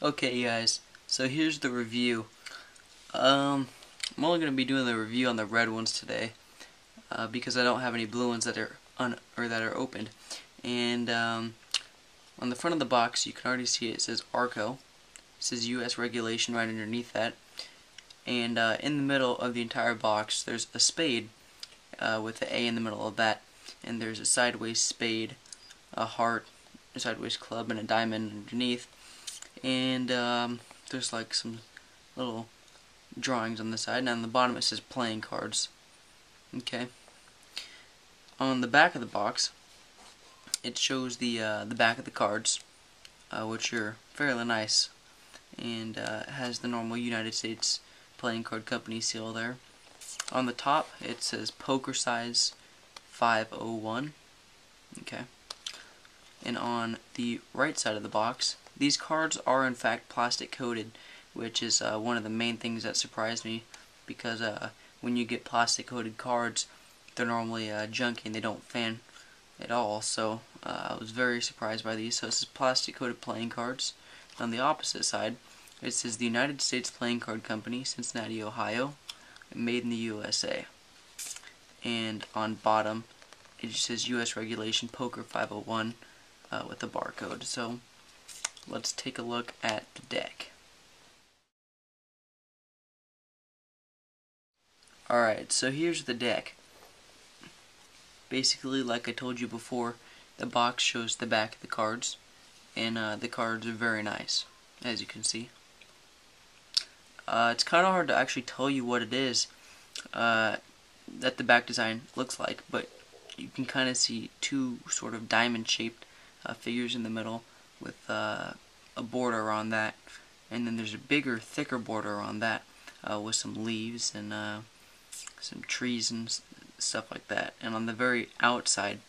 Okay guys, so here's the review. I'm only going to be doing the review on the red ones today because I don't have any blue ones that are opened. And on the front of the box you can already see it says Arrco. It says US regulation right underneath that. And in the middle of the entire box there's a spade with the A in the middle of that. And there's a sideways spade, a heart, a sideways club, and a diamond underneath. And there's like some little drawings on the side, and on the bottom it says playing cards. Okay. On the back of the box, it shows the back of the cards, which are fairly nice, and has the normal United States Playing Card Company seal there. On the top, it says Poker Size 501. Okay. And on the right side of the box, these cards are in fact plastic coated, which is one of the main things that surprised me, because when you get plastic coated cards, they're normally junky and they don't fan at all. So I was very surprised by these. So this is plastic coated playing cards. On the opposite side, it says the United States Playing Card Company, Cincinnati, Ohio, made in the USA. And on bottom, it just says US Regulation Poker 501 with a barcode. So let's take a look at the deck. Alright, so here's the deck. Basically, like I told you before, the box shows the back of the cards, and the cards are very nice, as you can see. It's kind of hard to actually tell you what it is that the back design looks like, but you can kind of see two sort of diamond-shaped figures in the middle with a border around that, and then there's a bigger, thicker border around that with some leaves and some trees and stuff like that. And on the very outside,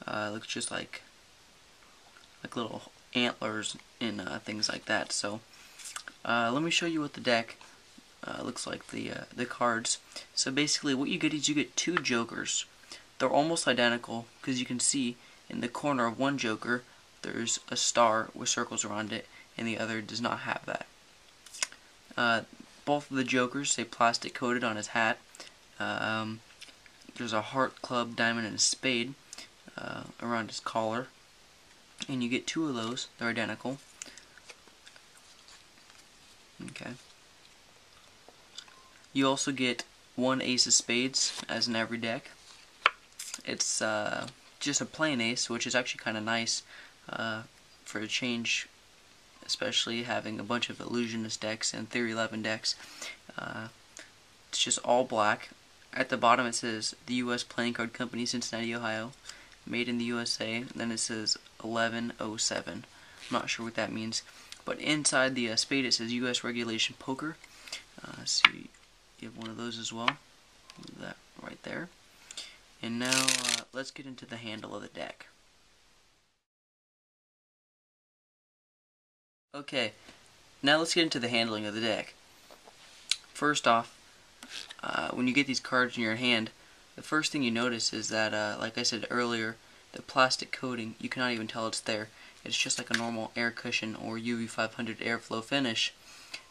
it looks just like little antlers and things like that. So let me show you what the deck looks like, the cards. So basically what you get is you get two jokers. They're almost identical because you can see in the corner of one joker there's a star with circles around it, and the other does not have that. Both of the jokers say plastic coated on his hat. There's a heart, club, diamond, and a spade around his collar, and you get two of those. They're identical. Okay. You also get one ace of spades, as in every deck. It's just a plain ace, which is actually kind of nice for a change, especially having a bunch of illusionist decks and Theory 11 decks. It's just all black. At the bottom it says the U.S. Playing Card Company, Cincinnati, Ohio, made in the USA. And then it says 1107. I'm not sure what that means. But inside the spade it says U.S. Regulation Poker. So you have one of those as well. Move that right there. And now let's get into the handle of the deck. Okay, now let's get into the handling of the deck. First off, when you get these cards in your hand, the first thing you notice is that, like I said earlier, the plastic coating, you cannot even tell it's there. It's just like a normal air cushion or UV500 airflow finish,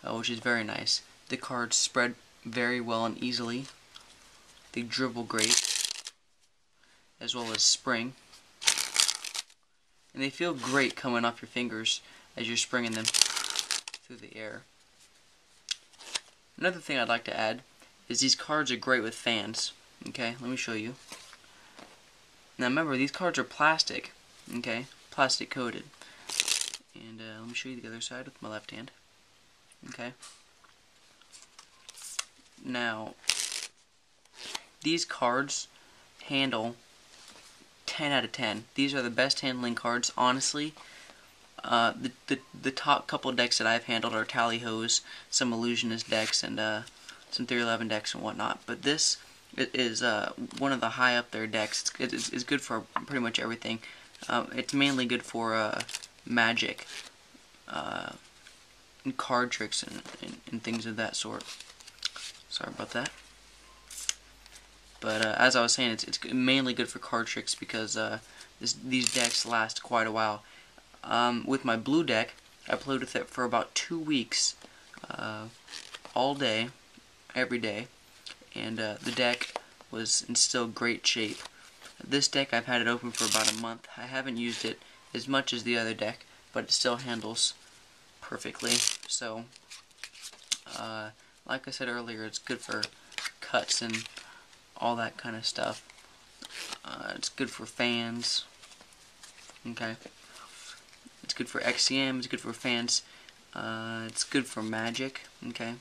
which is very nice. The cards spread very well and easily. They dribble great, as well as spring. And they feel great coming off your fingers as you're springing them through the air. Another thing I'd like to add is these cards are great with fans. Okay, let me show you. Now remember, these cards are plastic. Okay, plastic coated. And let me show you the other side with my left hand. Okay. Now, these cards handle 10 out of 10. These are the best handling cards, honestly. The top couple decks that I've handled are Tally-Ho's, some Illusionist decks, and some Theory 11 decks and whatnot. But this is one of the high up there decks. It's good for pretty much everything. It's mainly good for magic, and card tricks and things of that sort. Sorry about that. But as I was saying, it's mainly good for card tricks because these decks last quite a while. With my blue deck, I played with it for about 2 weeks, all day, every day, and the deck was in still great shape. This deck, I've had it open for about a month. I haven't used it as much as the other deck, but it still handles perfectly. So, like I said earlier, it's good for cuts and all that kind of stuff. It's good for fans. Okay. It's good for XCM, it's good for fans. It's good for Magic. Okay.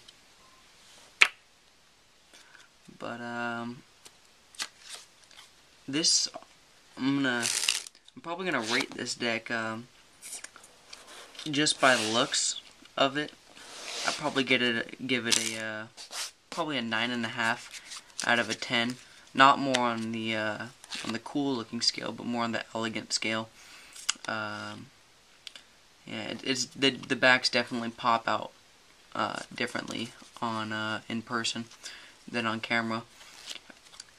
But, this, I'm probably gonna rate this deck, just by the looks of it. I'd probably give it a, probably a 9.5 out of a 10. Not more on the cool looking scale, but more on the elegant scale. Yeah, it's the backs definitely pop out differently on in person than on camera.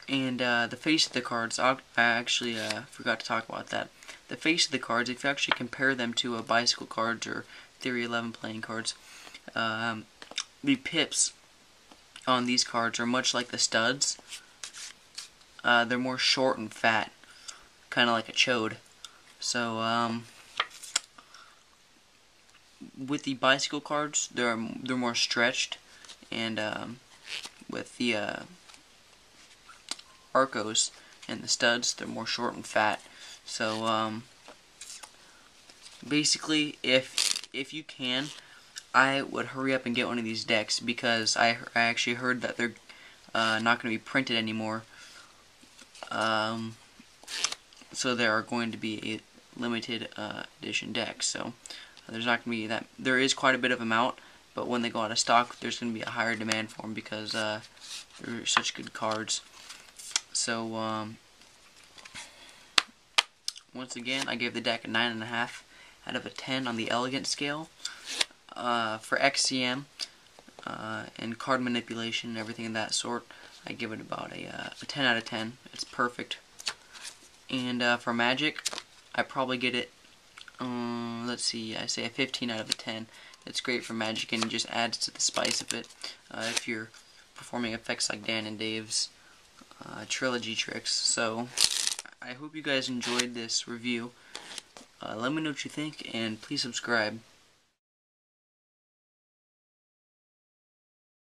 And the face of the cards, I actually forgot to talk about that. The face of the cards, if you actually compare them to bicycle cards or Theory 11 playing cards, the pips on these cards are much like the studs. They're more short and fat, kind of like a chode. So with the bicycle cards, they're more stretched, and with the Arrcos and the studs, they're more short and fat. So basically, if you can, I would hurry up and get one of these decks, because I actually heard that they're not going to be printed anymore. So there are going to be a limited edition deck. So there's not going to be that. There is quite a bit of them out, but when they go out of stock, there's going to be a higher demand for them, because they're such good cards. So once again, I gave the deck a 9.5 out of a 10 on the elegant scale. For XCM and card manipulation and everything of that sort, I give it about a 10 out of 10. It's perfect. And for Magic, I probably get it, let's see, I say a 15 out of a 10. It's great for Magic, and it just adds to the spice of it. If you're performing effects like Dan and Dave's trilogy tricks. So I hope you guys enjoyed this review. Let me know what you think, and please subscribe.